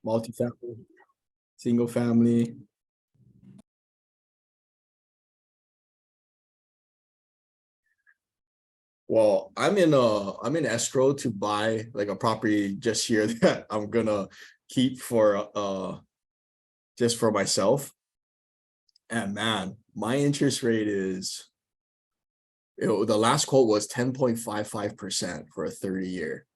multifamily, single family. Well, I'm in escrow to buy like a property just here that I'm gonna keep for just for myself. And man, my interest rate is the last quote was 10.55% for a 30-year.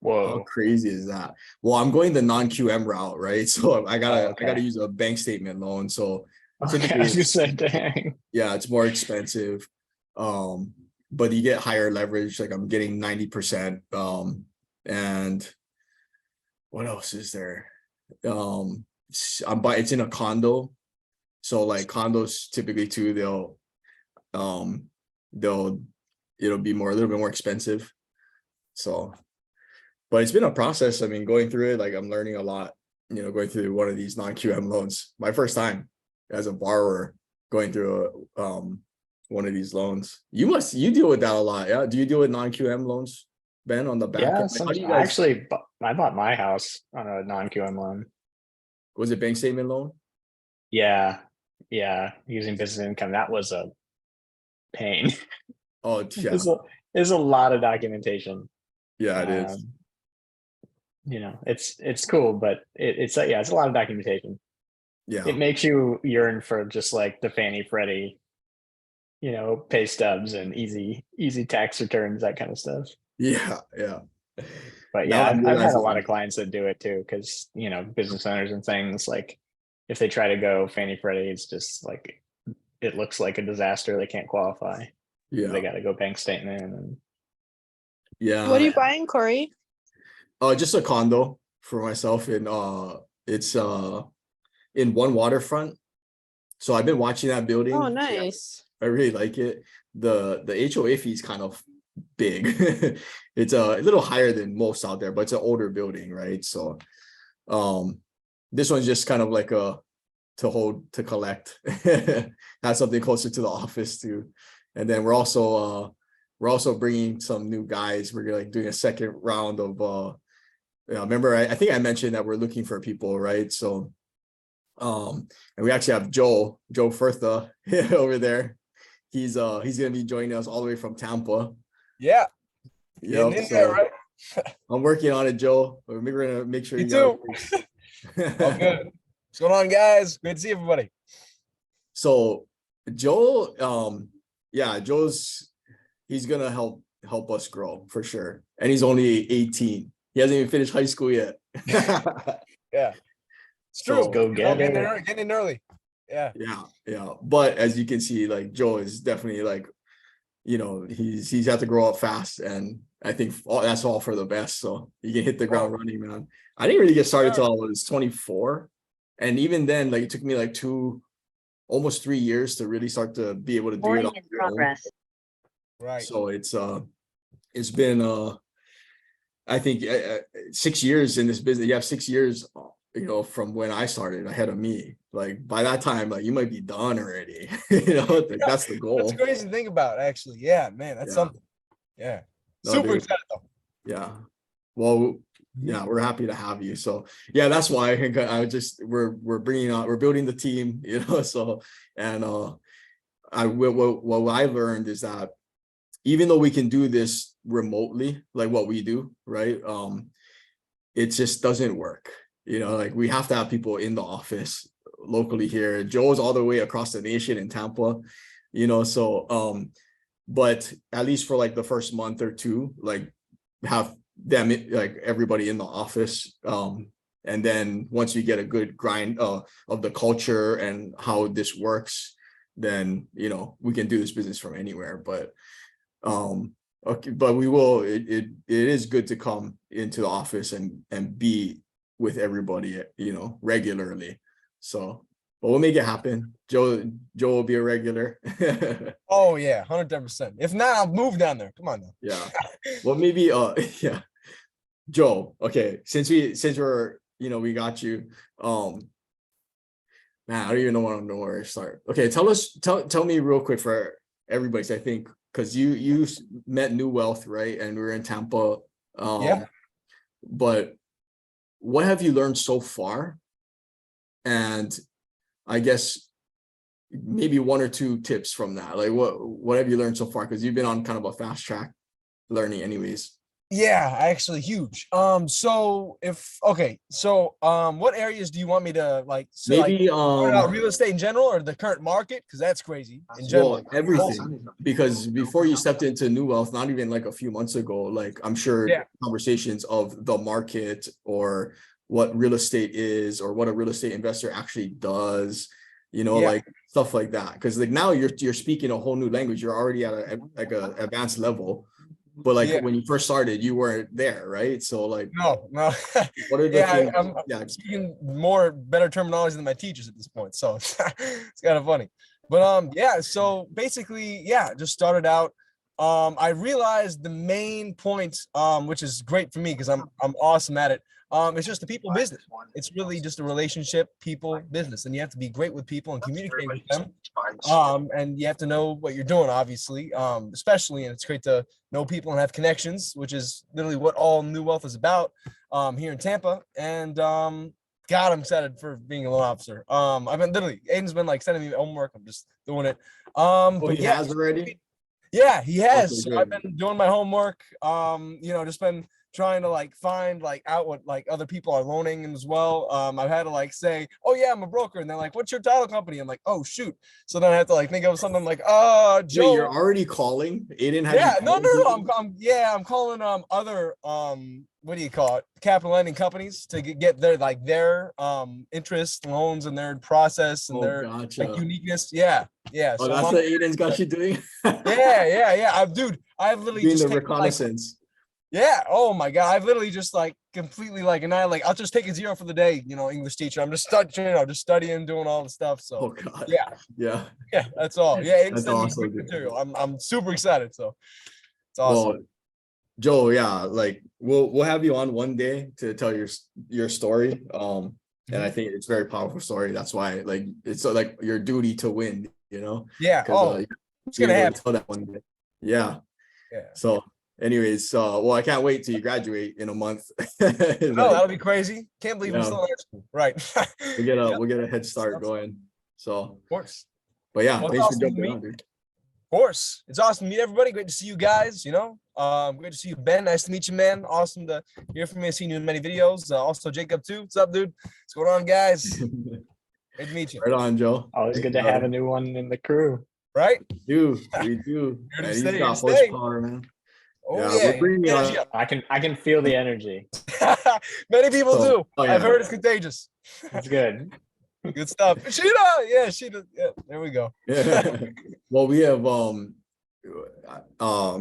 How Whoa. crazy is that? Well, I'm going the non-QM route, right? So I gotta use a bank statement loan. So Okay, I typically, was gonna say, dang. yeah, it's more expensive. But you get higher leverage, like I'm getting 90%. And what else is there? It's in a condo. So like condos typically too, it'll be a little bit more expensive. So, but it's been a process. I mean, going through it, like I'm learning a lot, going through one of these non-QM loans. My first time as a borrower going through one of these loans. You deal with that a lot, yeah? Do you deal with non-QM loans, Ben, on the back Yeah, end? Like, how do you I guys, actually I bought my house on a non-QM loan. was it bank statement loan? Yeah, yeah, using business income. That was a pain. Oh yeah, There's a lot of documentation. yeah, it is. It's cool, but it's yeah, it's a lot of documentation. Yeah, It makes you yearn for just like the Fannie Freddie, pay stubs and easy tax returns, that kind of stuff. yeah, yeah. But Now yeah, I'm I've had a realizing, lot of clients that do it too, because business owners and things, like if they try to go Fannie Freddie, it's just like it looks like a disaster. They can't qualify. They yeah, got to go bank statement and What are yeah. you buying, Corey? Just a condo for myself, and it's in one waterfront. So I've been watching that building. Oh, nice. I really like it. The HOA fee is kind of big. It's a little higher than most out there, but it's an older building, right? So this one's just kind of like to collect. Have something closer to the office too. And then we're also bringing some new guys. We're like doing a second round of remember I think I mentioned that we're looking for people, right? So and we actually have Joe Furtha over there. He's gonna be joining us all the way from Tampa. Yeah. Yep. In So there, right? I'm working on it, Joe. We're gonna make sure Me you too. got All good. What's going on, guys? Great to see everybody. So Joe, he's gonna help us grow for sure. And he's only 18. He hasn't even finished high school yet. Yeah. It's So, true. go get it. Getting in early. Yeah. Yeah. But as you can see, like Joe is definitely like, he's had to grow up fast, and I think that's all for the best. So you can hit the ground running, man. I didn't really get started till I was 24. And even then, like it took me like almost 3 years to really start to be able to do it on your own. Right. So it's been I think 6 years in this business. You have 6 years, from when I started ahead of me. Like by that time, like you might be done already. Like, that's the goal. That's crazy to think about, actually. Yeah, man, that's something. Yeah. No, Super dude. excited though. Yeah. Well, yeah, we're happy to have you. So yeah, that's why we're building the team, so, and what I learned is that even though we can do this remotely, like what we do, right? It just doesn't work. Like we have to have people in the office locally here. Joe's all the way across the nation in Tampa, so but at least for like the first month or two, like have them, like everybody in the office. And then once you get a good grind of the culture and how this works, then we can do this business from anywhere. But okay, but we will, it is good to come into the office and be with everybody, regularly. So, but we'll make it happen. Joe will be a regular. Oh yeah, 110%. If not, I'll move down there. Come on now. Yeah. Well, maybe yeah. Joe, okay, since we're we got you. Man, I don't even know where to start. Okay, tell me real quick for everybody. I think because you met New Wealth, right? And we were in Tampa. Yeah. But what have you learned so far? And I guess maybe one or two tips from that. Like what have you learned so far? Because you've been on kind of a fast track learning anyways. Yeah, actually huge. So what areas do you want me to like Maybe talk about real estate in general or the current market? Because that's crazy in general. well, everything. Because before you stepped into New Wealth, not even like a few months ago, like I'm sure Yeah. conversations of the market or what real estate is or what a real estate investor actually does, you know, Yeah. like stuff like that. Because like now you're speaking a whole new language. You're already at a advanced level. But like Yeah. when you first started, you weren't there, right? So like, No. what are the Yeah, things? I'm Yeah, speaking better terminology than my teachers at this point. So it's kind of funny. But yeah, so basically, yeah, just started out. I realized the main point, which is great for me because I'm awesome at it. It's just the people business. It's really just a relationship, people business, and you have to be great with people and communicate with them. And you have to know what you're doing, obviously, especially, and it's great to know people and have connections, which is literally what all New Wealth is about here in Tampa. And God, I'm excited for being a loan officer. I've been literally, Aiden's been like sending me homework. I'm just doing it. oh, But he yeah, has already. yeah, he has. Okay, So I've good. been doing my homework. Just been trying to like find like out what like other people are loaning as well. I've had to like say, oh yeah, I'm a broker, and they're like, what's your title company? I'm like, oh shoot. So then I have to like think of something like, Wait, Joe. you're already calling? Aiden had Yeah, you no, calling no, no. people? I'm calling other what do you call it? Capital lending companies to get their interest loans and their process and Oh, their like gotcha. uniqueness. Yeah, yeah. Oh, So that's what Aiden's got you doing? yeah. I've literally Doing just the taken, like, reconnaissance. yeah. Oh my God. I've literally just like completely like, and I like, I'll just take a 0 for the day, English teacher. I'm just studying, doing all the stuff. Oh So God. yeah, Yeah, yeah, that's all. Yeah. that's Send me awesome, great dude. material. I'm super excited. So it's awesome. Well, Joe, yeah, like we'll have you on one day to tell your story. And I think it's a very powerful story. That's why like it's like your duty to win, Yeah. because Oh, it's you're gonna able happen. to tell that one day. Yeah. Yeah. So anyways, well, I can't wait till you graduate in a month. Oh, Like, that'll be crazy. Can't believe I'm yeah. still in high school. Right. We'll get a head start Of going. So, course. but yeah, Well, it's thanks for awesome to jumping meet. on, dude. Of course. It's awesome to meet everybody. Great to see you guys, Great to see you, Ben. Nice to meet you, man. Awesome to hear from you. I've seen you in many videos. Also, Jacob, too. What's up, dude? What's going on, guys? Great to meet you. Right on, Joe. Always Thank good you, to have brother. a new one in the crew. Right? We do. Here to And stay, he's here got to stay. horsepower, man. Oh, Yeah, yeah. we're bringing Energy on. up. I can feel the energy. Many people So, do. oh, I've yeah. heard it's contagious. It's good. Good stuff. Sheeta. Yeah, Sheeta. Yeah, there we go. Well, we have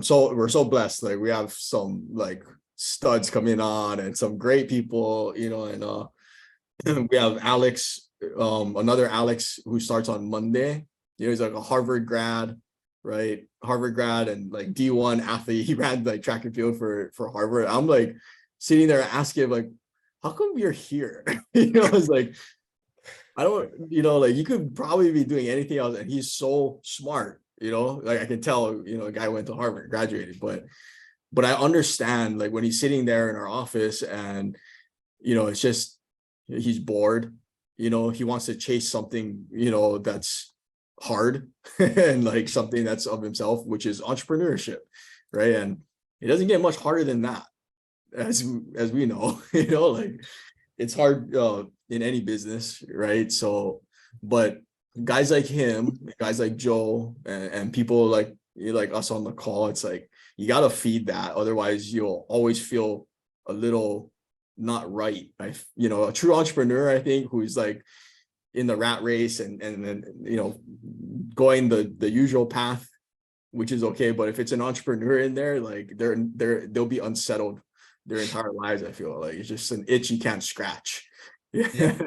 so we're so blessed. Like we have some like studs coming on and some great people, and we have Alex, another Alex who starts on Monday. He's like a Harvard grad, right? Harvard grad and like D1 athlete. He ran like track and field for Harvard. I'm like sitting there asking him like, how come you're here? It's like, I don't, like you could probably be doing anything else. And he's so smart, like I can tell, a guy went to Harvard, graduated, but I understand like when he's sitting there in our office and, it's just, he's bored, he wants to chase something, that's hard and like something that's of himself, which is entrepreneurship. Right. And it doesn't get much harder than that, as we know, like it's hard in any business, right? So, but guys like him, guys like Joe, and people like us on the call, it's like you got to feed that, otherwise you'll always feel a little not right. A true entrepreneur, I think, who's like in the rat race and going the usual path, which is okay, but if it's an entrepreneur in there, like they'll be unsettled their entire lives. I feel like it's just an itch you can't scratch. Yeah.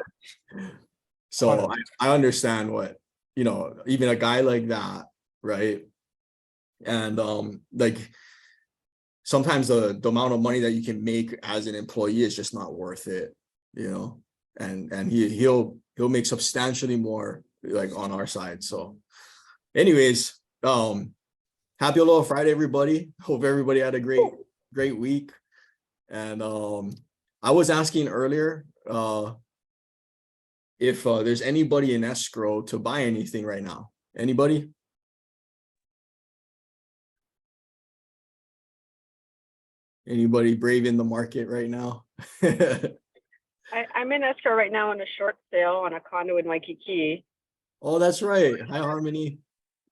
So I understand what, even a guy like that, right? And like sometimes the amount of money that you can make as an employee is just not worth it, and he'll make substantially more like on our side. So anyways, happy Aloha Friday, everybody. Hope everybody had a great week. And I was asking earlier, if there's anybody in escrow to buy anything right now. Anybody? Anybody brave in the market right now? I'm in escrow right now on a short sale on a condo in Waikiki. Oh, that's right. Hi, Harmony.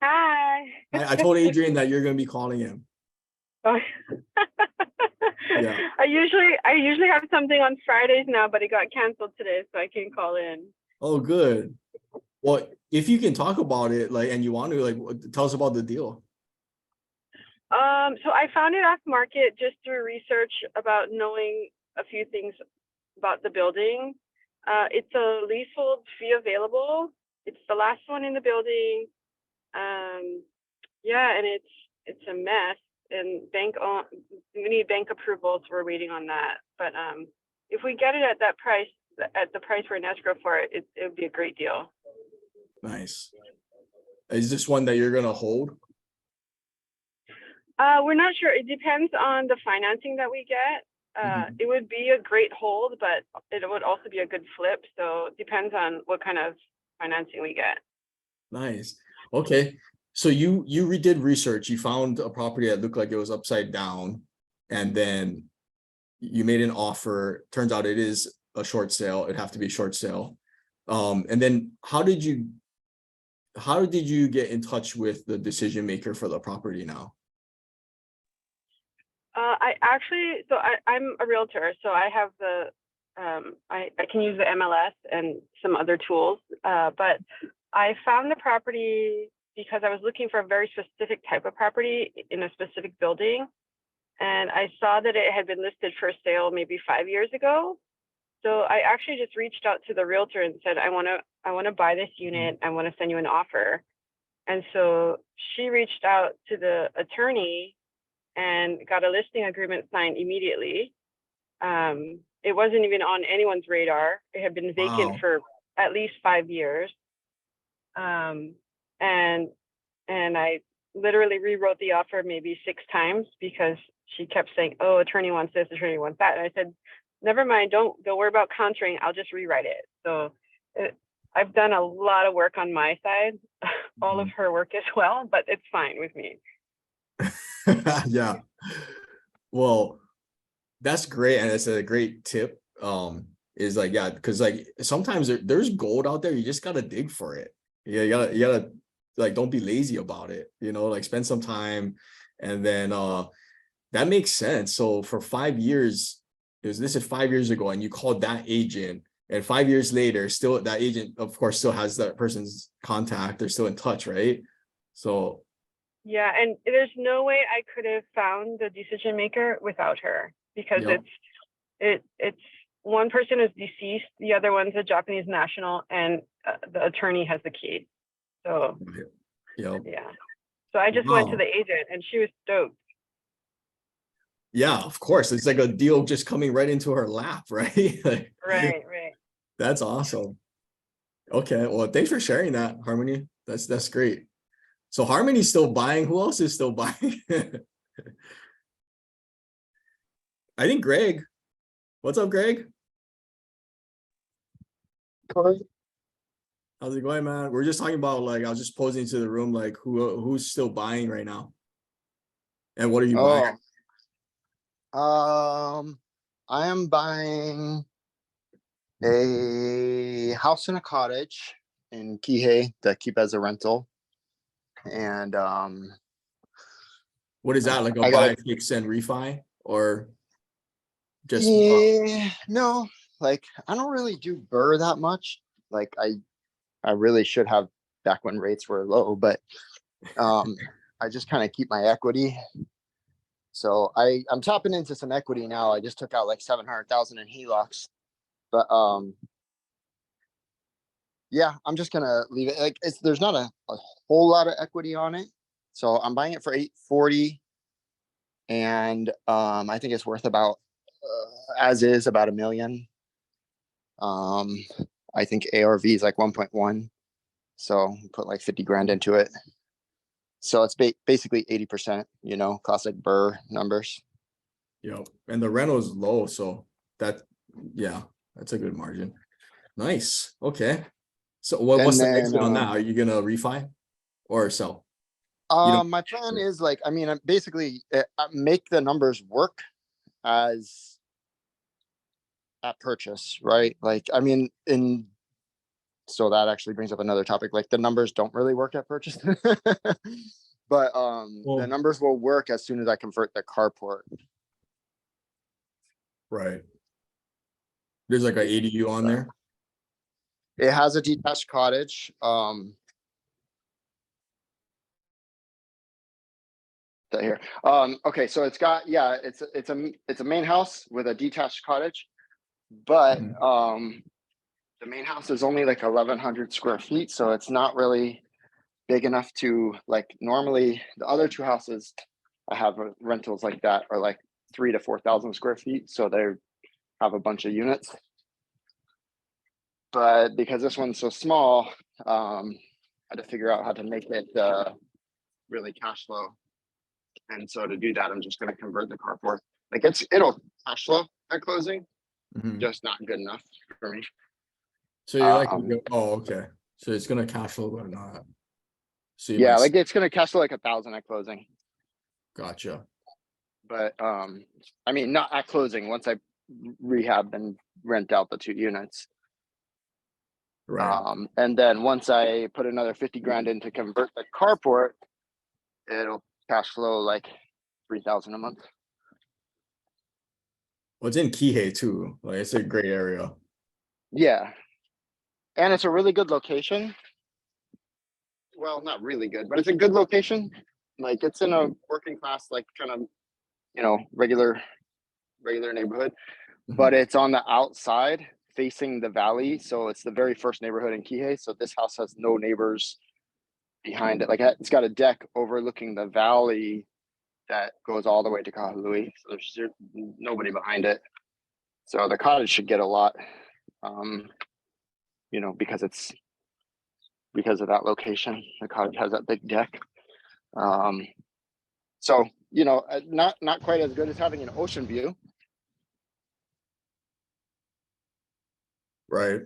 Hi. I told Adrian that you're gonna be calling him. Oh. Yeah. I usually have something on Fridays now, but it got canceled today, so I can't call in. Oh, good. Well, if you can talk about it, like, and you want to, like, tell us about the deal. So I found it off market just through research about knowing a few things about the building. It's a leasehold fee available. It's the last one in the building. Yeah, and it's a mess. And we need bank approvals. We're waiting on that. But if we get it at that price, at the price we're in escrow for it, it would be a great deal. Nice. Is this one that you're gonna hold? We're not sure. It depends on the financing that we get. It would be a great hold, but it would also be a good flip. So it depends on what kind of financing we get. Nice. Okay. So you did research. You found a property that looked like it was upside down, and then you made an offer. Turns out it is a short sale. It'd have to be a short sale. And then how did you get in touch with the decision maker for the property now? I'm a realtor, so I have the I can use the MLS and some other tools, but I found the property because I was looking for a very specific type of property in a specific building, and I saw that it had been listed for sale maybe 5 years ago. So I actually just reached out to the realtor and said, I want to buy this unit. I want to send you an offer. And so she reached out to the attorney and got a listing agreement signed immediately. It wasn't even on anyone's radar. It had been vacant Wow. for at least 5 years. And I literally rewrote the offer maybe 6 times because she kept saying, oh, attorney wants this, attorney wants that. And I said, never mind, don't worry about countering, I'll just rewrite it. So I've done a lot of work on my side, all of her work as well, but it's fine with me. Yeah. Well, that's great, and it's a great tip. Is like, yeah, because like sometimes there's gold out there. You just gotta dig for it. Yeah, you gotta like, don't be lazy about it. Like, spend some time, and then that makes sense. So for 5 years, this is 5 years ago, and you called that agent, and 5 years later, still that agent, of course, still has that person's contact. They're still in touch, right? So. Yeah, and there's no way I could have found the decision maker without her, because Yep. it's one person is deceased, the other one's a Japanese national, and the attorney has the key. So Yep. yeah, so I just went to Wow. the agent, and she was stoked. Yeah, of course. It's like a deal just coming right into her lap, right? Like, Right. that's awesome. Okay, well, thanks for sharing that, Harmony. That's great. So Harmony's still buying. Who else is still buying? I think Greg. What's up, Greg? How's it going, man? We're just talking about, like, I was just posing to the room, like, who's still buying right now, and what are you buying? I am buying a house and a cottage in Kihei that keep as a rental. And What is that, like a buy, fix, and refi, or just? yeah, no, like I don't really do BRRRR that much. Like I really should have back when rates were low, but I just kind of keep my equity. So I'm tapping into some equity now. I just took out like 700,000 in HELOCs, but yeah, I'm just gonna leave it. Like there's not a whole lot of equity on it, so I'm buying it for 840, and I think it's worth about as is about $1 million. I think ARV is like 1.1, so put like 50 grand into it. So it's basically 80%, classic BRRRR numbers. And the rental is low, so that yeah, that's a good margin. Nice. Okay. So what's And the exit on that? then, Are you gonna refi or sell? You don't- my plan is like, I mean, I'm basically make the numbers work as at purchase, right? Like, I mean, so that actually brings up another topic, like the numbers don't really work at purchase. But the Well- numbers will work as soon as I convert the carport. Right. There's like a ADU on there. It has a detached cottage. Here. Okay, so it's got, yeah, it's a main house with a detached cottage, but the main house is only like 1,100 square feet, so it's not really big enough to, like, normally the other two houses I have rentals like that are like 3,000 to 4,000 square feet, so they have a bunch of units. But because this one's so small, I had to figure out how to make it really cash flow. And so to do that, I'm just going to convert the carport. Like it'll cash flow at closing, Mhm. just not good enough for me. So you're like, Um, oh, okay. So it's gonna cash flow, but not. So you Yeah, might- like it's going to cash flow like 1,000 at closing. Gotcha. But I mean, not at closing, once I rehab and rent out the 2 units. Right. And then once I put another 50 grand in to convert the carport, it'll cash flow like 3,000 a month. Well, it's in Kihei too. Like it's a great area. Yeah. And it's a really good location. Well, not really good, but it's a good location. Like it's in a working class, like kind of, regular neighborhood, but it's on the outside facing the valley. So it's the very first neighborhood in Kihei. So this house has no neighbors behind it. Like it's got a deck overlooking the valley that goes all the way to Kahului. So there's nobody behind it. So the cottage should get a lot, because of that location. The cottage has that big deck. So, not quite as good as having an ocean view. Right.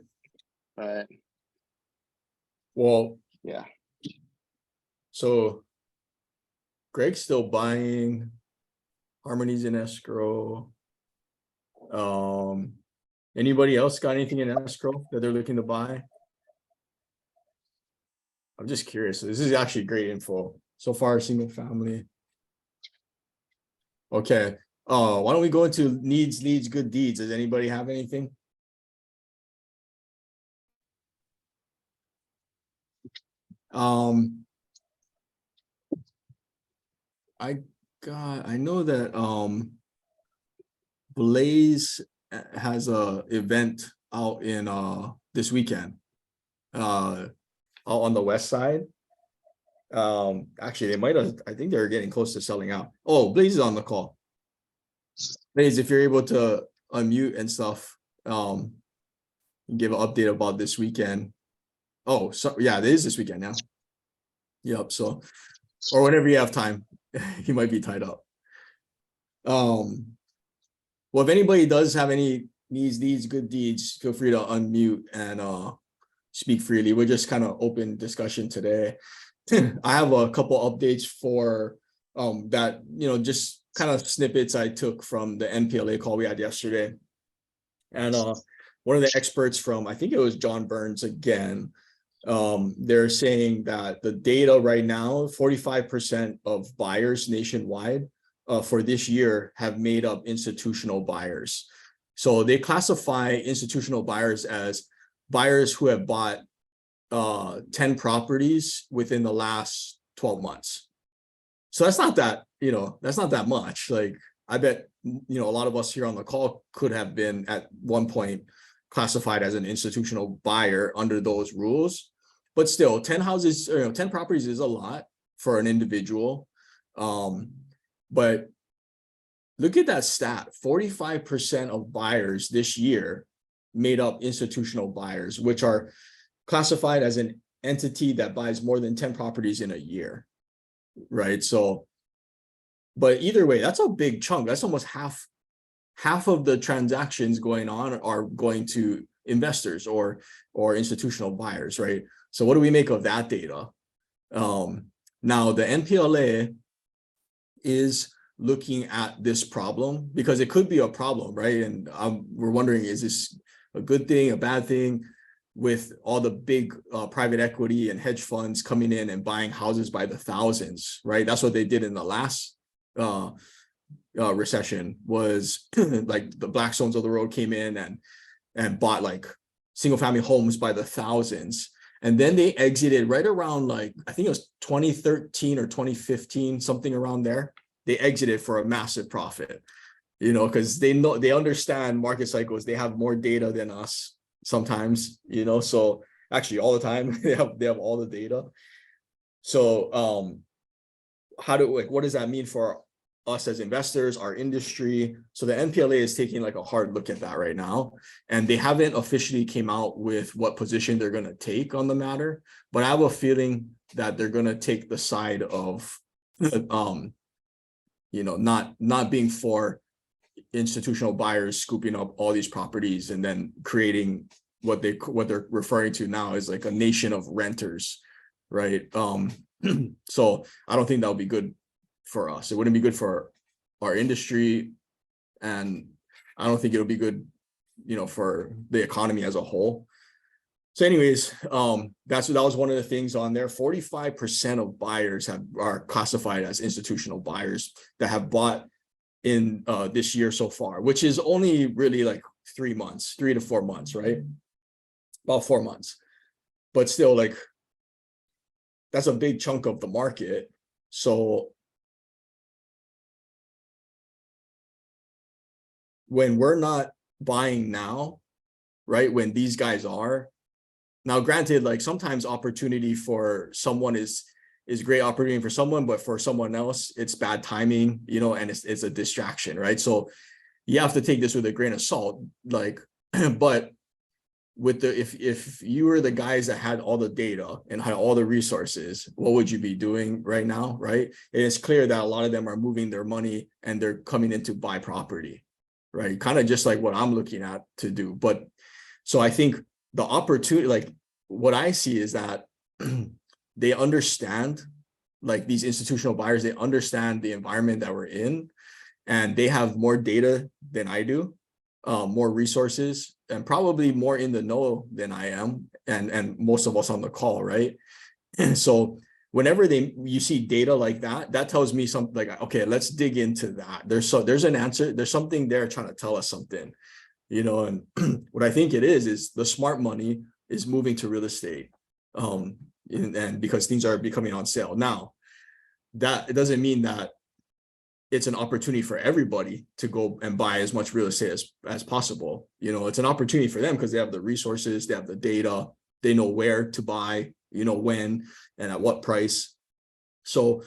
But Well, yeah. so Greg's still buying. Harmony's in escrow. Anybody else got anything in escrow that they're looking to buy? I'm just curious. This is actually great info. So far, single family. Okay. Why don't we go into needs, good deeds? Does anybody have anything? I know that Blaze has a event out in this weekend out on the west side. Actually, they might have, I think they're getting close to selling out. Oh, Blaze is on the call. Blaze, if you're able to unmute and stuff, give an update about this weekend. Oh, so yeah, it is this weekend now. Yep. So, or whenever you have time, he might be tied up. Well, if anybody does have any needs, good deeds, feel free to unmute and speak freely. We're just kind of open discussion today. I have a couple updates for that, just kind of snippets I took from the NPLA call we had yesterday. And one of the experts from, I think it was John Burns again, they're saying that the data right now, 45% of buyers nationwide for this year have made up institutional buyers. So they classify institutional buyers as buyers who have bought 10 properties within the last 12 months. So that's not that, that's not that much. Like I bet, a lot of us here on the call could have been at one point classified as an institutional buyer under those rules. But still, 10 houses, 10 properties is a lot for an individual. But look at that stat, 45% of buyers this year made up institutional buyers, which are classified as an entity that buys more than 10 properties in a year, right? So, but either way, that's a big chunk. That's almost half half of the transactions going on are going to investors or institutional buyers, right? So what do we make of that data? Now the NPLA is looking at this problem because it could be a problem, right? And we're wondering, is this a good thing, a bad thing, with all the big private equity and hedge funds coming in and buying houses by the thousands, right? That's what they did in the last recession, was like the Blackstones of the world came in and bought like single family homes by the thousands. And then they exited right around, like, I think it was 2013 or 2015, something around there. They exited for a massive profit, you know, because they understand market cycles. They have more data than us sometimes, you know, so actually all the time they have all the data. So what does that mean for us as investors, our industry? So the NPLA is taking like a hard look at that right now, and they haven't officially came out with what position they're going to take on the matter, but I have a feeling that they're going to take the side of you know, not being for institutional buyers scooping up all these properties and then creating what they're referring to now is like a nation of renters, right? So I don't think that would be good for us. It wouldn't be good for our industry, and I don't think it'll be good, you know, for the economy as a whole. So anyways, that was one of the things on there. 45% of buyers are classified as institutional buyers that have bought in this year so far, which is only really like 3 to 4 months, right? About 4 months, but still, like, that's a big chunk of the market. So when we're not buying now, right, when these guys are, now granted, like sometimes opportunity for someone is great opportunity for someone, but for someone else, it's bad timing, you know, and it's a distraction, right? So you have to take this with a grain of salt, like, but with the, if you were the guys that had all the data and had all the resources, what would you be doing right now, right? And it's clear that a lot of them are moving their money and they're coming in to buy property, right? Kind of just like what I'm looking at to do. But so I think the opportunity, like what I see is that they understand, like these institutional buyers, they understand the environment that we're in, and they have more data than I do, more resources, and probably more in the know than I am, and most of us on the call, right? And so whenever you see data like that, that tells me something like, okay, let's dig into that. There's an answer, there's something there trying to tell us something, you know. And what I think it is the smart money is moving to real estate, and because things are becoming on sale now. That it doesn't mean that it's an opportunity for everybody to go and buy as much real estate as possible. You know, it's an opportunity for them because they have the resources, they have the data, they know where to buy, you know, when and at what price. So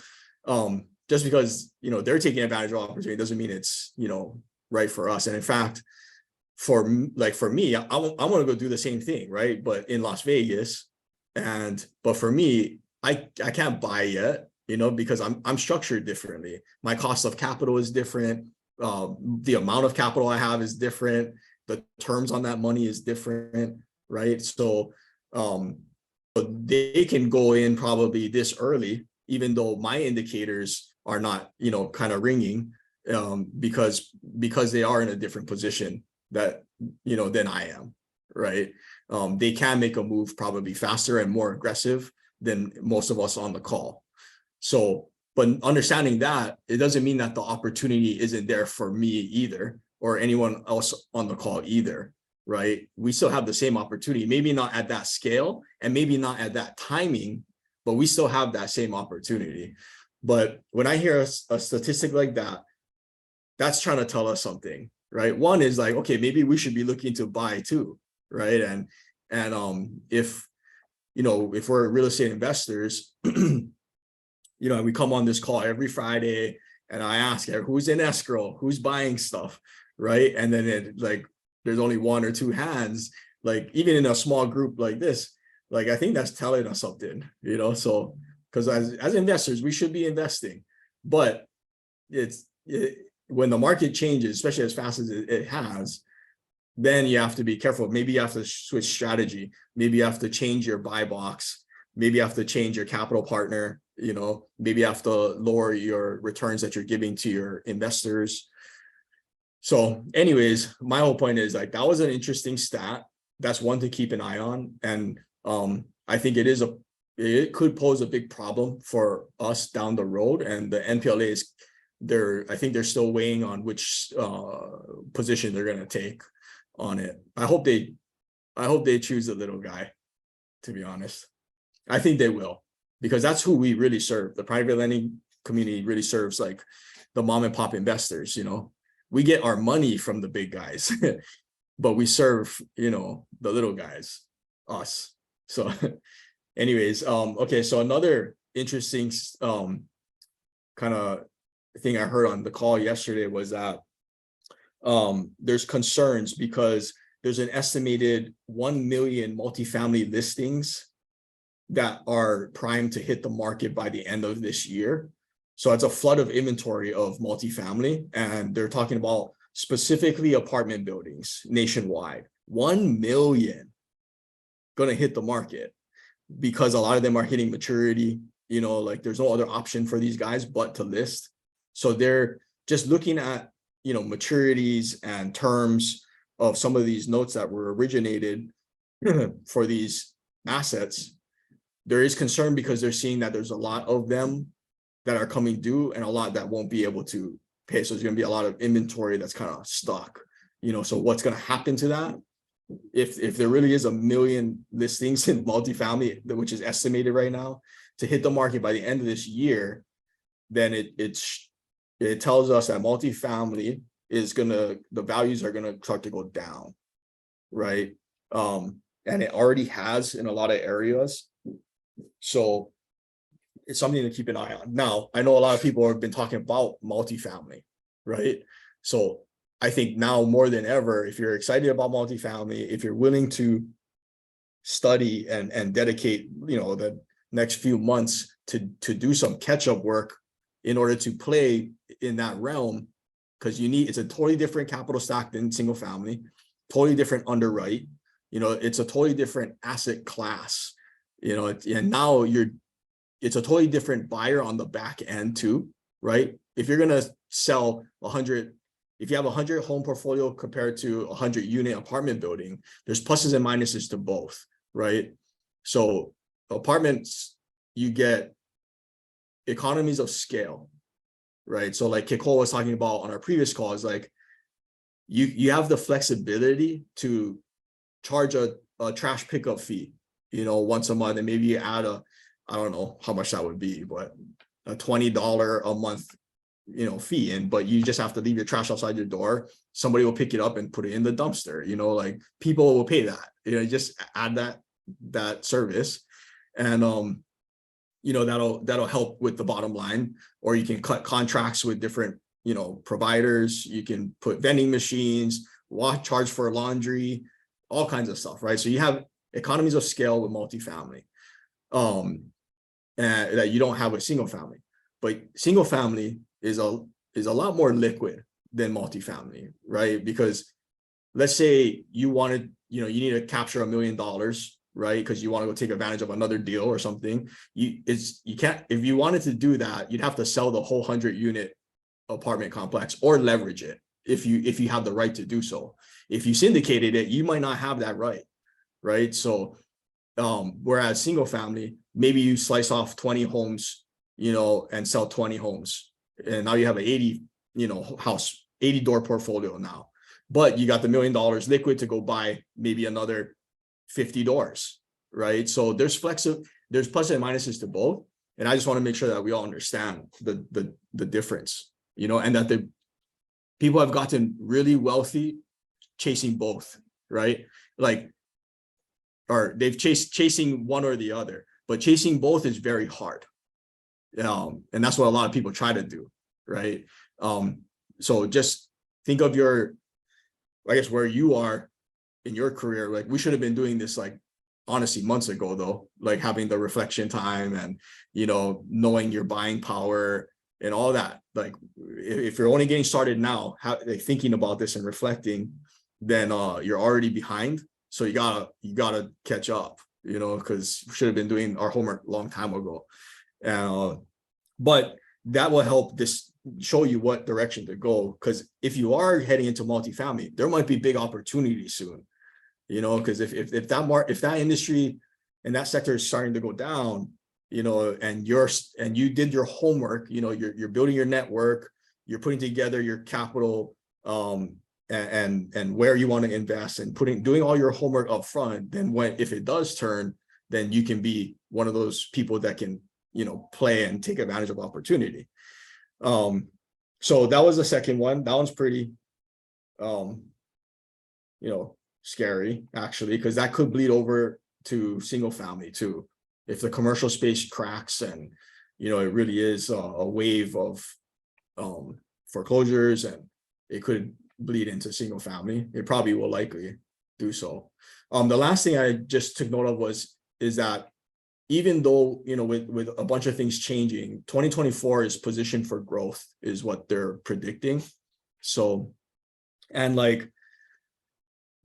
just because, you know, they're taking advantage of opportunity doesn't mean it's, you know, right for us. And in fact, for me, I want to go do the same thing, right? But in Las Vegas, but for me, I can't buy yet, you know, because I'm structured differently. My cost of capital is different. The amount of capital I have is different. The terms on that money is different, right? So they can go in probably this early, even though my indicators are not, you know, kind of ringing, because they are in a different position that, you know, than I am, right? They can make a move probably faster and more aggressive than most of us on the call. So, but understanding that, it doesn't mean that the opportunity isn't there for me either, or anyone else on the call either, right? We still have the same opportunity, maybe not at that scale and maybe not at that timing, but we still have that same opportunity. But when I hear a statistic like that, that's trying to tell us something, right? One is like, okay, maybe we should be looking to buy too, right? And if, you know, if we're real estate investors, you know, we come on this call every Friday and I ask who's in escrow, who's buying stuff, right? And then there's only 1 or 2 hands, like even in a small group like this, like I think that's telling us something, you know. So because as investors, we should be investing, but it's when the market changes, especially as fast as it has, then you have to be careful. Maybe you have to switch strategy. Maybe you have to change your buy box. Maybe you have to change your capital partner. You know, maybe you have to lower your returns that you're giving to your investors. So anyways, my whole point is like, that was an interesting stat. That's one to keep an eye on. And I think it could pose a big problem for us down the road. And the NPLA is I think they're still weighing on which position they're going to take on it. I hope they choose the little guy, to be honest. I think they will, because that's who we really serve. The private lending community really serves like the mom and pop investors. You know, we get our money from the big guys, but we serve, you know, the little guys, us. So anyways, okay, so another interesting kind of thing I heard on the call yesterday was that there's concerns because there's an estimated 1 million multifamily listings that are primed to hit the market by the end of this year. So it's a flood of inventory of multifamily, and they're talking about specifically apartment buildings nationwide. 1 million gonna hit the market because a lot of them are hitting maturity. You know, like there's no other option for these guys but to list. So they're just looking at, you know, maturities and terms of some of these notes that were originated for these assets. There is concern because they're seeing that there's a lot of them that are coming due and a lot that won't be able to pay. So there's going to be a lot of inventory that's kind of stuck, you know. So what's going to happen to that? If there really is 1 million listings in multifamily, which is estimated right now to hit the market by the end of this year, then it tells us that multifamily is the values are gonna start to go down, right? And it already has in a lot of areas. So it's something to keep an eye on. Now, I know a lot of people have been talking about multifamily, right? So I think now more than ever, if you're excited about multifamily, if you're willing to study and dedicate, you know, the next few months to do some catch-up work in order to play in that realm, because it's a totally different capital stack than single family, totally different underwrite, you know, it's a totally different asset class, you know, and now it's a totally different buyer on the back end too, right? If you're gonna sell 100, if you have 100 home portfolio compared to 100 unit apartment building, there's pluses and minuses to both, right? So apartments, you get economies of scale, right? So like Kiko was talking about on our previous call, is like you have the flexibility to charge a trash pickup fee, you know, once a month, and maybe you add I don't know how much that would be, but a $20 a month, you know, fee in, but you just have to leave your trash outside your door. Somebody will pick it up and put it in the dumpster, you know, like people will pay that, you know, just add that service. And you know, that'll help with the bottom line. Or you can cut contracts with different, you know, providers. You can put vending machines, charge for laundry, all kinds of stuff, right? So you have economies of scale with multifamily, and that you don't have with single family. But single family is a lot more liquid than multifamily, right? Because let's say you wanted, you know, you need to capture $1 million, right? Because you want to go take advantage of another deal or something. You can't, if you wanted to do that, you'd have to sell the whole 100-unit apartment complex or leverage it if you have the right to do so. If you syndicated it, you might not have that right? So whereas single family, maybe you slice off 20 homes, you know, and sell 20 homes, and now you have an 80, you know, 80 door portfolio now, but you got the $1 million liquid to go buy maybe another 50 doors, right? So there's pluses and minuses to both, and I just want to make sure that we all understand the difference, you know, and that the people have gotten really wealthy chasing both, right? Like, or they've chasing one or the other, but chasing both is very hard. And that's what a lot of people try to do, right? So just think of I guess where you are in your career. Like, we should have been doing this, like, honestly, months ago, though, like having the reflection time and, you know, knowing your buying power and all that. Like if you're only getting started now, like, thinking about this and reflecting, then you're already behind. So you gotta catch up, you know, because we should have been doing our homework a long time ago. But that will help this show you what direction to go. Because if you are heading into multifamily, there might be big opportunities soon, you know, because if that industry and that sector is starting to go down, you know, and you did your homework, you know, you're building your network, you're putting together your capital, and where you want to invest, and doing all your homework up front, then if it does turn, then you can be one of those people that can, you know, play and take advantage of opportunity. So that was the second one. That one's pretty, you know, scary actually, because that could bleed over to single family too. If the commercial space cracks and, you know, it really is a wave of foreclosures, and it could bleed into single family, it probably will likely do so. The last thing I just took note of is that even though, you know, with a bunch of things changing, 2024 is positioned for growth, is what they're predicting. So, and like,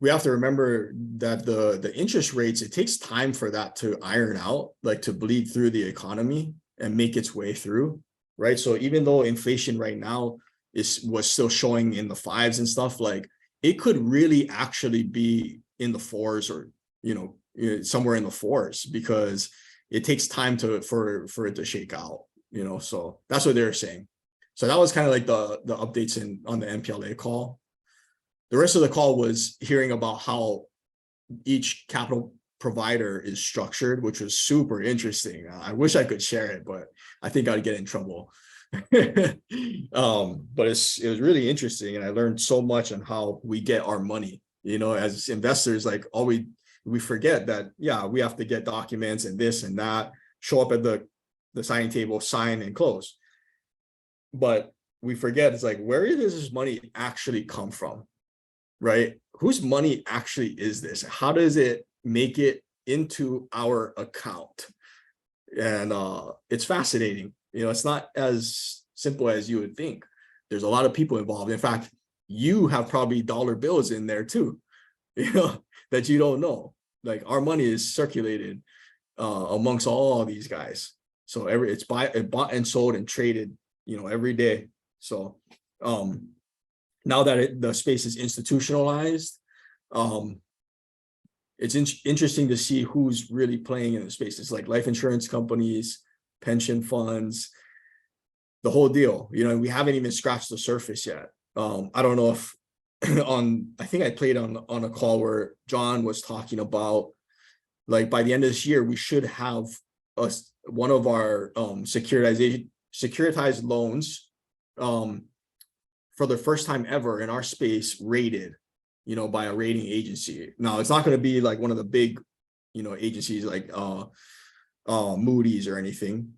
we have to remember that the interest rates, it takes time for that to iron out, like to bleed through the economy and make its way through, right? So even though inflation right now was still showing in the 5s and stuff, like it could really actually be in the 4s, or, you know, somewhere in the 4s, because it takes time for it to shake out, you know. So that's what they're saying. So that was kind of like the updates on the MPLA call. The rest of the call was hearing about how each capital provider is structured, which was super interesting. I wish I could share it, but I think I'd get in trouble. But it was really interesting, and I learned so much on how we get our money, you know, as investors. Like, we forget that, yeah, we have to get documents and this and that, show up at the signing table, sign and close. But we forget, it's like, where does this money actually come from, right? Whose money actually is this? How does it make it into our account? And it's fascinating. You know, it's not as simple as you would think. There's a lot of people involved. In fact, you have probably dollar bills in there too, you know, that you don't know. Like, our money is circulated amongst all these guys. So it's bought and sold and traded, you know, every day. So now that the space is institutionalized, it's interesting to see who's really playing in the space. It's like life insurance companies, pension funds, the whole deal. You know, we haven't even scratched the surface yet. I don't know if I think I played on a call where John was talking about, like, by the end of this year, we should have one of our securitized loans for the first time ever in our space rated, you know, by a rating agency. Now, it's not going to be like one of the big, you know, agencies like Moody's or anything,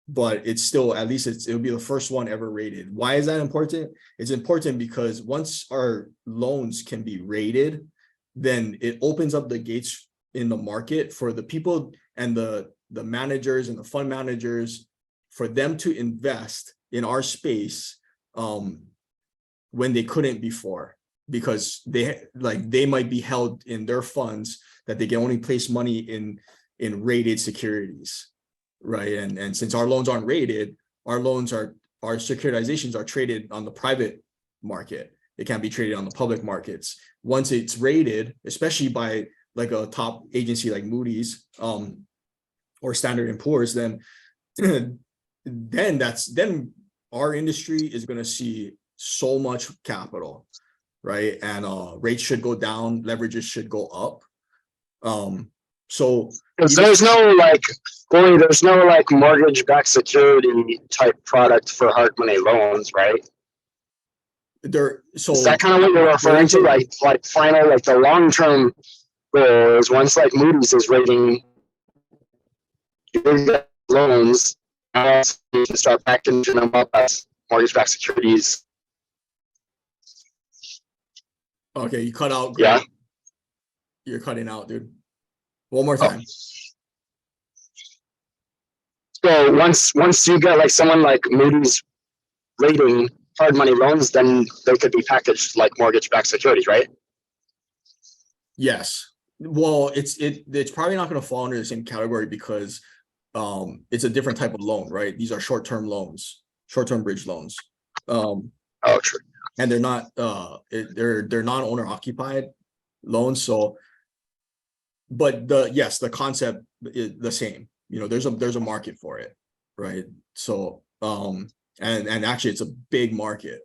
but it's still, at least it'll be the first one ever rated. Why is that important? It's important because once our loans can be rated, then it opens up the gates in the market for the people and the managers and the fund managers, for them to invest in our space when they couldn't before, because they might be held in their funds that they can only place money in rated securities, right? And since our loans aren't rated, our securitizations are traded on the private market. They can't be traded on the public markets. Once it's rated, especially by like a top agency like Moody's or Standard & Poor's, then our industry is going to see so much capital, right? And rates should go down, leverages should go up. So there's no mortgage-backed security type product for hard money loans, right? So is that kind of what you're referring to? Like final, like the long-term goal is, once like Moody's is rating loans, you can start packaging them up as mortgage-backed securities. Okay, you cut out. Yeah. You're cutting out, dude. One more time. So once you get like someone like Moody's rating hard money loans, then they could be packaged like mortgage-backed securities, right? Yes. Well, it's probably not going to fall under the same category because it's a different type of loan, right? These are short-term loans, short-term bridge loans. Oh, true. And they're not they're non-owner occupied loans. So, but the concept is the same. You know, there's a market for it, right? So and actually it's a big market.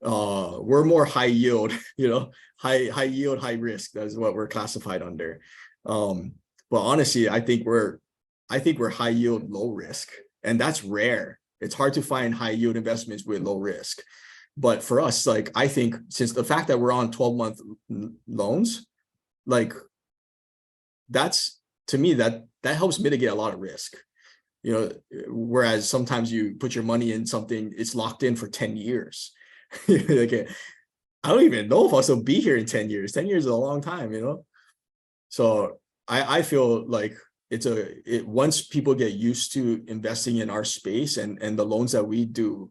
We're more high yield, you know, high yield, high risk. That's what we're classified under. But honestly, I think we're high yield, low risk, and that's rare. It's hard to find high yield investments with low risk. But for us, like, I think since the fact that we're on 12-month loans, like, that's, to me, that helps mitigate a lot of risk. You know, whereas sometimes you put your money in something, it's locked in for 10 years. Like, I don't even know if I'll still be here in 10 years. 10 years is a long time, you know? So I feel like once people get used to investing in our space and the loans that we do,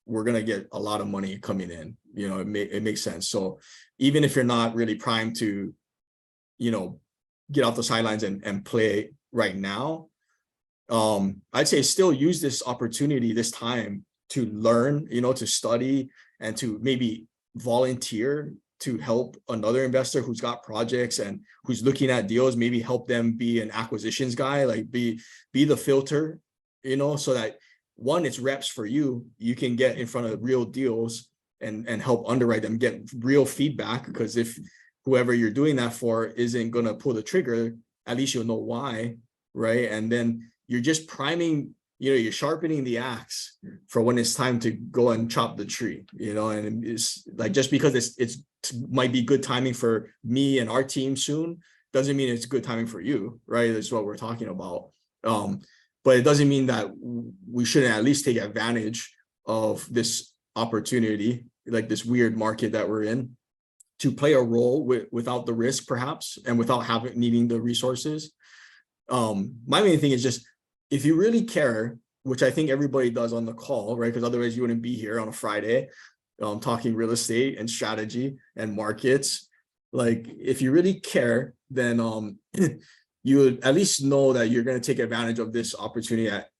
we're going to get a lot of money coming in. You know, it makes sense. So even if you're not really primed to, you know, get off the sidelines and play right now, I'd say still use this opportunity, this time, to learn, you know, to study and to maybe volunteer to help another investor who's got projects and who's looking at deals, maybe help them be an acquisitions guy, like be the filter, you know, so that one, it's reps for you. You can get in front of real deals and help underwrite them, get real feedback, because if whoever you're doing that for isn't going to pull the trigger, at least you'll know why, right? And then you're just priming, you know, you're sharpening the axe for when it's time to go and chop the tree, you know. And it's like, just because it's might be good timing for me and our team soon doesn't mean it's good timing for you, right? That's what we're talking about. But it doesn't mean that we shouldn't at least take advantage of this opportunity, like this weird market that we're in, to play a role without the risk, perhaps, and without needing the resources. My main thing is just, if you really care, which I think everybody does on the call, right? Because otherwise you wouldn't be here on a Friday talking real estate and strategy and markets. Like, if you really care, then you would at least know that you're going to take advantage of this opportunity at,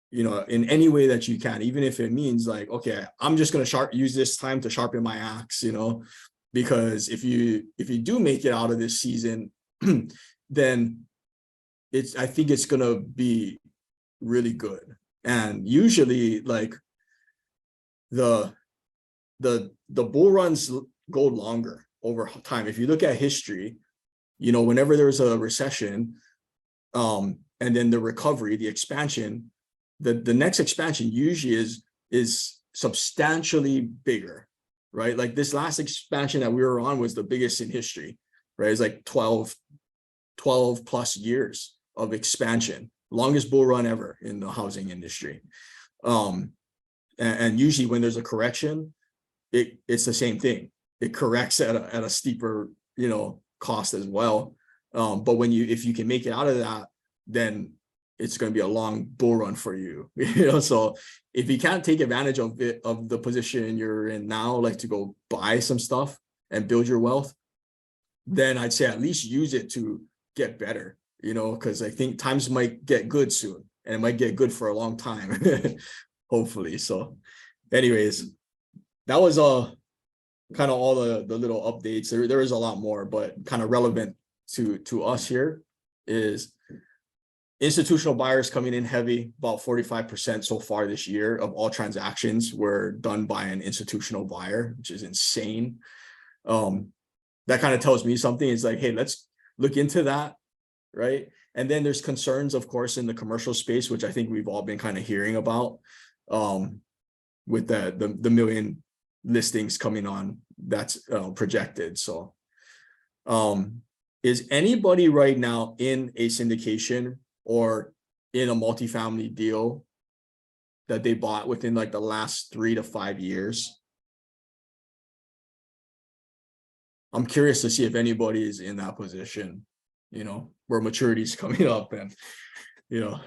you know, in any way that you can, even if it means like, okay, I'm just going to use this time to sharpen my axe, you know, because if you do make it out of this season, then I think it's going to be really good. And usually, like, the bull runs go longer over time. If you look at history, you know, whenever there's a recession, and then the recovery, the expansion, the next expansion usually is substantially bigger, right? Like, this last expansion that we were on was the biggest in history, right? It's like 12 plus years of expansion, longest bull run ever in the housing industry. And usually when there's a correction, it's the same thing. It corrects at a steeper, you know, cost as well. But if you can make it out of that, then it's going to be a long bull run for you. You know, so if you can't take advantage of the position you're in now, like to go buy some stuff and build your wealth, then I'd say at least use it to get better, you know, because I think times might get good soon, and it might get good for a long time, hopefully. So anyways, that was kind of all the little updates. There is a lot more, but kind of relevant to us here is institutional buyers coming in heavy. About 45% so far this year of all transactions were done by an institutional buyer, which is insane. That kind of tells me something. It's like, hey, let's look into that, right? And then there's concerns, of course, in the commercial space, which I think we've all been kind of hearing about, with the million listings coming on that's projected. So is anybody right now in a syndication or in a multifamily deal that they bought within like the last 3 to 5 years? I'm curious to see if anybody is in that position, you know, where maturity is coming up. And, you know,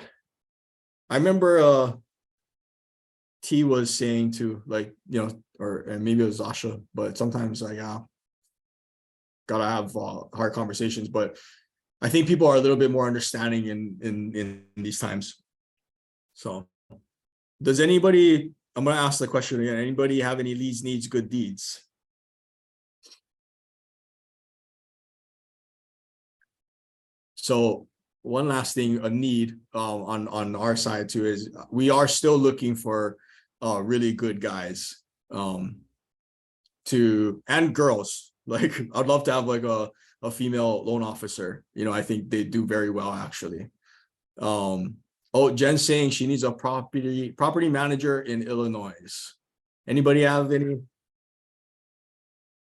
I remember T was saying too, like, you know, or and maybe it was Zasha, but sometimes like gotta have hard conversations. But I think people are a little bit more understanding in these times. So does anybody, I'm gonna ask the question again, anybody have any leads, needs, good deeds? So one last thing, a need on our side too is we are still looking for really good guys to, and girls. Like I'd love to have like a female loan officer. You know, I think they do very well actually. Oh, Jen's saying she needs a property manager in Illinois. Anybody have any?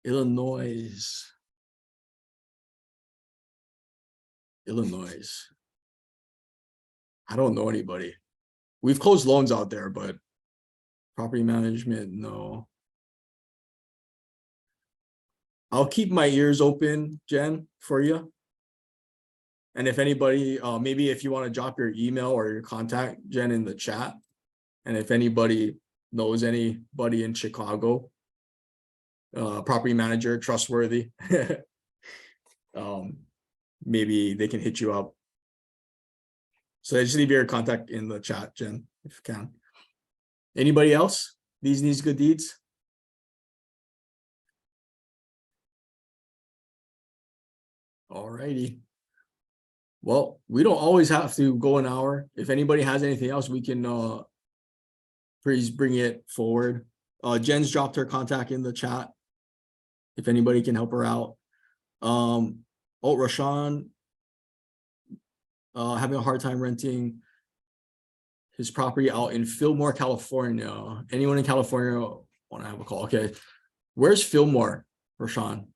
Illinois. I don't know anybody. We've closed loans out there, but property management, no. I'll keep my ears open, Jen, for you. And if anybody, maybe if you want to drop your email or your contact, Jen, in the chat. And if anybody knows anybody in Chicago, property manager, trustworthy, maybe they can hit you up. So just leave your contact in the chat, Jen, if you can. Anybody else? These needs, good deeds? All righty. Well, we don't always have to go an hour. If anybody has anything else, we can please bring it forward. Jen's dropped her contact in the chat. If anybody can help her out. Rashawn having a hard time renting his property out in Fillmore, California. Anyone in California want to have a call? Okay. Where's Fillmore, Rashawn?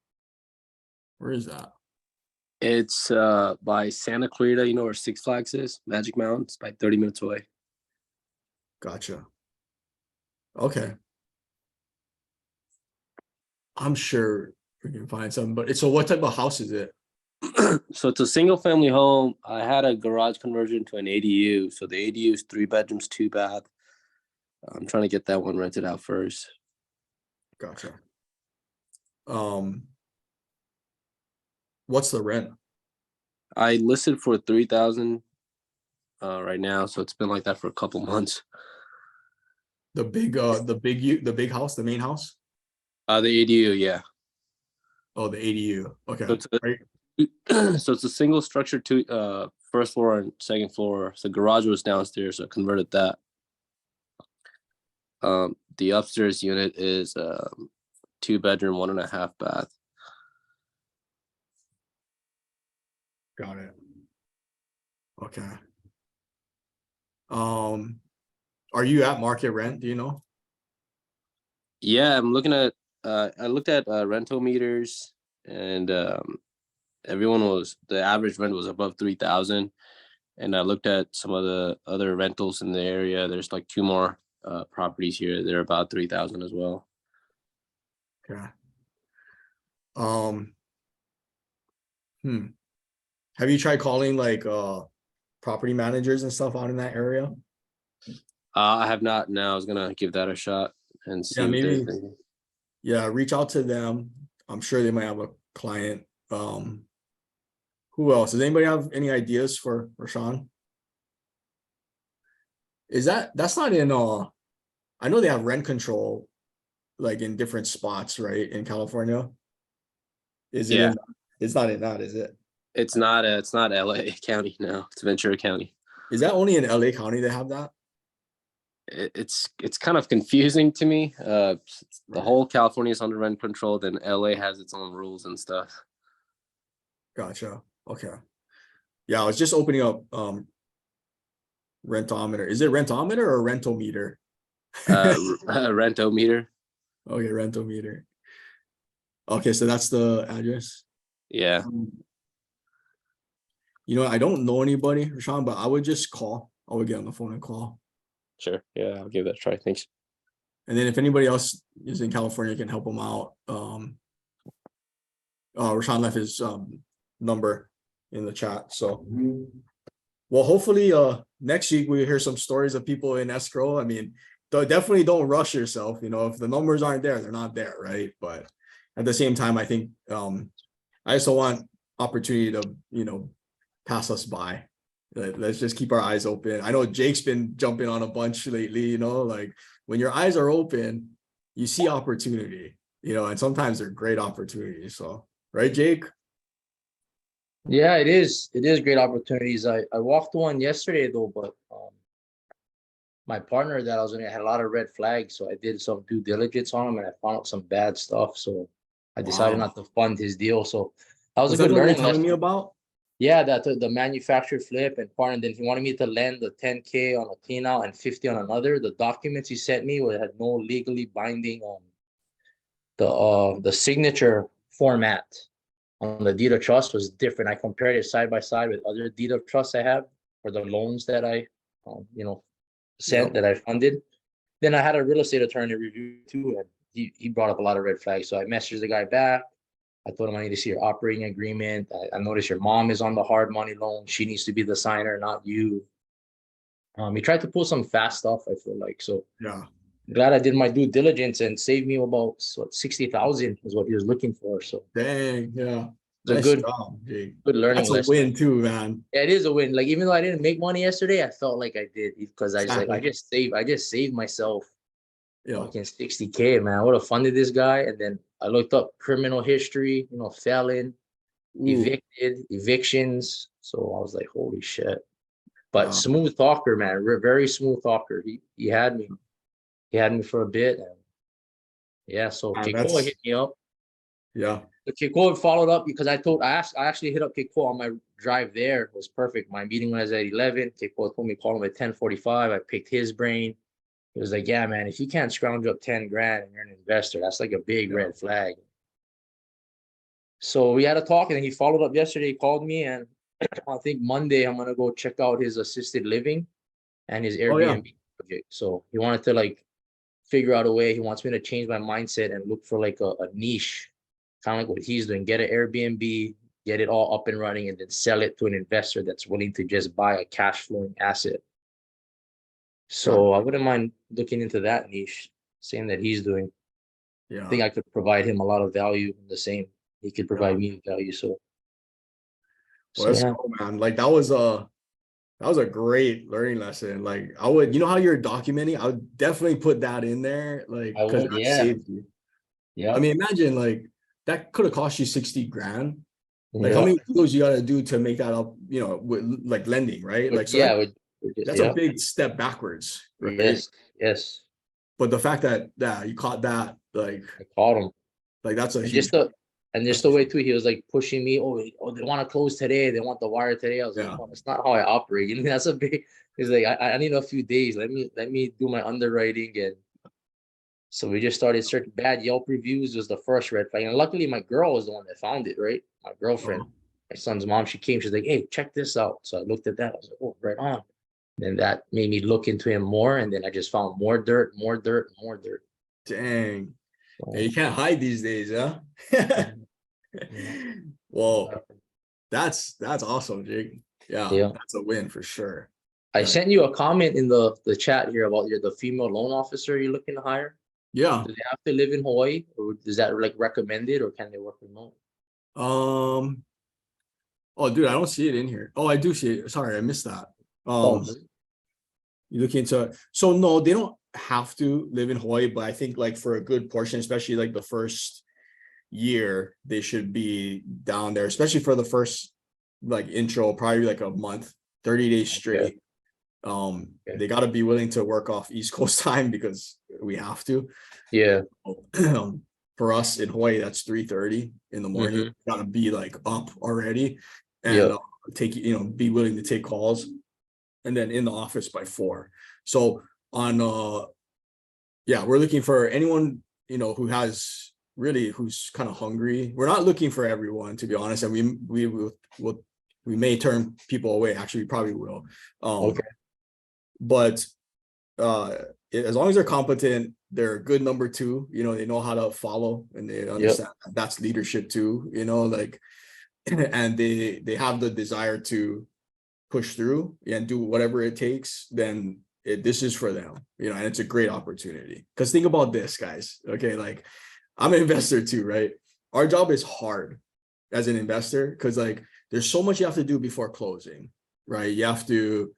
Where is that? It's by Santa Clarita, you know where Six Flags is? Magic Mountain. It's by 30 minutes away. Gotcha. Okay. I'm sure we can find something, but so what type of house is it? So it's a single family home. I had a garage conversion to an ADU. So the ADU is 3 bedrooms, 2 bath. I'm trying to get that one rented out first. Gotcha. What's the rent? I listed for $3,000 right now, so it's been like that for a couple months. The big house, the main house? The ADU, yeah. Oh, the ADU. Okay. So it's a single structure, first floor and second floor. So the garage was downstairs, so I converted that. The upstairs unit is 2 bedroom, 1.5 bath. Got it. Okay. Are you at market rent? Do you know? Yeah, I'm looking at. I looked at rental meters, and the average rent was above 3,000. And I looked at some of the other rentals in the area. There's like 2 more properties here. They're about 3,000 as well. Okay. Have you tried calling like property managers and stuff out in that area? I have not. No, I was gonna give that a shot and see. Yeah, what they're maybe. thinking. Yeah, reach out to them. I'm sure they might have a client. Who else? Does anybody have any ideas for Rashawn? That's not in I know they have rent control like in different spots, right? In California. Is it? Yeah. It's not in that, is it? It's not LA County, no. It's Ventura County. Is that only in LA County they have that? It's kind of confusing to me. The whole California is under rent control, then LA has its own rules and stuff. Gotcha. Okay. Yeah, I was just opening up Rentometer. Is it Rentometer or Rentometer? Rentometer. Okay, Rentometer. Okay, so that's the address. Yeah. You know, I don't know anybody, Rashawn, but I would just call. I would get on the phone and call. Sure. Yeah, I'll give that a try. Thanks. And then if anybody else is in California can help them out. Rashawn left his number in the chat. So well, hopefully next week we hear some stories of people in escrow. I mean, definitely don't rush yourself. You know, if the numbers aren't there, they're not there, right? But at the same time, I think I also want opportunity to, you know, pass us by. Let's just keep our eyes open. I know Jake's been jumping on a bunch lately, you know, like when your eyes are open, you see opportunity, you know, and sometimes they're great opportunities. So, right, Jake? Yeah, it is. It is great opportunities. I walked one yesterday though, but my partner that I was in it had a lot of red flags, so I did some due diligence on him and I found out some bad stuff. So I decided Wow. not to fund his deal. So that was Was a that good what you're learning telling lesson. me about? Yeah, that the manufacturer flip and partner. And then he wanted me to lend the 10K on a clean out and 50 on another. The documents he sent me had no legally binding the signature format on the deed of trust was different. I compared it side by side with other deed of trust I have for the loans that I sent that I funded. Then I had a real estate attorney review too, and he brought up a lot of red flags. So I messaged the guy back. I told him I need to see your operating agreement. I noticed your mom is on the hard money loan. She needs to be the signer, not you. He tried to pull some fast stuff, I feel like. So Yeah. glad I did my due diligence and saved me about 60,000 is what he was looking for. So Dang, yeah. it's a Nice good job, Jake. learning That's a lesson. win too, man. Yeah, it is a win. Like even though I didn't make money yesterday, I felt like I did because I just saved myself Yeah. fucking 60K, man. I would have funded this guy. And then I looked up criminal history, felon, Ooh, evictions. So I was like, holy shit. But wow. smooth talker, man. Very smooth talker. He had me. He had me for a bit. And yeah, so Man, Kiko hit me up. Yeah. The Kiko followed up because I actually hit up Kiko on my drive there. It was perfect. My meeting was at 11. Kiko told me call him at 10:45. I picked his brain. He was like, yeah, man, if you can't scrounge up 10 grand and you're an investor, that's like a big red flag. So we had a talk and then he followed up yesterday. He called me and I think Monday I'm going to go check out his assisted living and his Airbnb project. So he wanted to figure out a way. He wants me to change my mindset and look for a niche, kind of like what he's doing, get an Airbnb, get it all up and running and then sell it to an investor that's willing to just buy a cash flowing asset. So I wouldn't mind looking into that niche, same that he's doing. Yeah. I think I could provide him a lot of value in the same. He could provide me value. So, Let's go, man. Like that was a great learning lesson. Like I would, you know how you're documenting? I would definitely put that in there, like because that saved you. Yeah. I mean, imagine like that could have cost you 60 grand. Like how many deals you got to do to make that up, with like lending, right? Like, so that's a big step backwards, right? Yes. But the fact that you caught that, like I caught him. Like that's a and huge. just the way too, he was like pushing me. Oh, they want to close today. They want the wire today. I was like, oh, that's not how I operate. And that's a big. He's like, I need a few days. Let me do my underwriting. And so we just started searching. Bad Yelp reviews was the first red flag. And luckily, my girl was the one that found it. Right, my girlfriend, my son's mom. She came. She's like, hey, check this out. So I looked at that. I was like, oh, right on. Then that made me look into him more. And then I just found more dirt. Dang. Yeah, you can't hide these days, huh? Well, that's awesome, Jake. Yeah, that's a win for sure. I sent you a comment in the chat here about the female loan officer you're looking to hire. Yeah. Do they have to live in Hawaii, or is that recommended, or can they work remote? Oh, dude, I don't see it in here. Oh, I do see it. Sorry, I missed that. You look into so no, they don't have to live in Hawaii, but I think for a good portion, especially the first year, they should be down there, especially for the first intro, probably a month, 30 days straight. They got to be willing to work off East Coast time because we have to. Yeah. For us in Hawaii, that's 3:30 in the morning. Got to be up already and be willing to take calls, and then in the office by 4. So on we're looking for anyone who's kind of hungry. We're not looking for everyone, to be honest, and we may turn people away. Actually, we probably will. But as long as they're competent, they're a good number 2. They know how to follow and they understand that's leadership too. And they have the desire to push through and do whatever it takes. Then this is for them, you know, and it's a great opportunity. Because think about this, guys. Okay, like I'm an investor too, right? Our job is hard as an investor because like there's so much you have to do before closing, right? You have to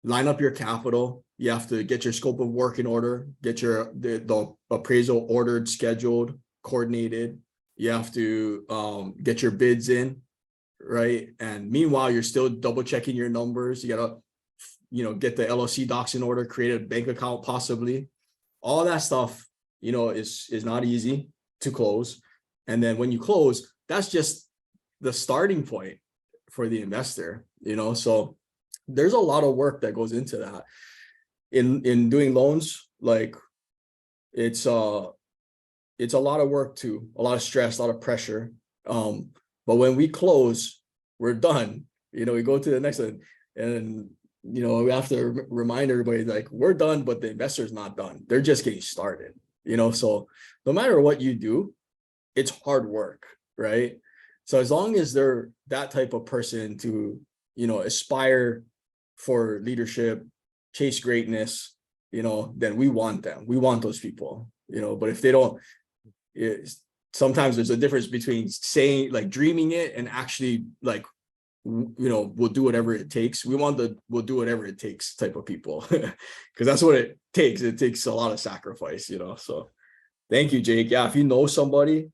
line up your capital. You have to get your scope of work in order, get the appraisal ordered, scheduled, coordinated. You have to get your bids in, right? And meanwhile, you're still double checking your numbers. You gotta, you know, get the LLC docs in order, create a bank account possibly. All that stuff, you know, is not easy to close. And then when you close, that's just the starting point for the investor, you know. So there's a lot of work that goes into that. In doing loans, like it's a lot of work too, a lot of stress, a lot of pressure. But when we close, we're done. You know, we go to the next one, and you know, we have to remind everybody like we're done, but the investor's not done. They're just getting started. You know, so no matter what you do, it's hard work, right? So as long as they're that type of person to, you know, aspire for leadership, chase greatness, you know, then we want them. We want those people, you know. But if they don't, sometimes there's a difference between saying like dreaming it and actually like, you know, we'll do whatever it takes. We want the we'll do whatever it takes type of people because that's what it takes. It takes a lot of sacrifice, you know. So thank you, Jake. Yeah, if you know somebody,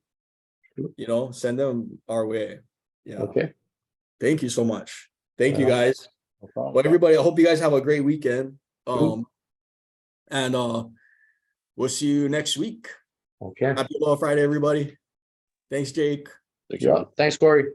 you know, send them our way. Yeah. Okay. Thank you so much. Thank you, Yeah. guys. No problem. Well, everybody, I hope you guys have a great weekend. And we'll see you next week. Okay. Happy Aloha Friday, everybody. Thanks, Jake. Thanks, John. Thanks, Corey.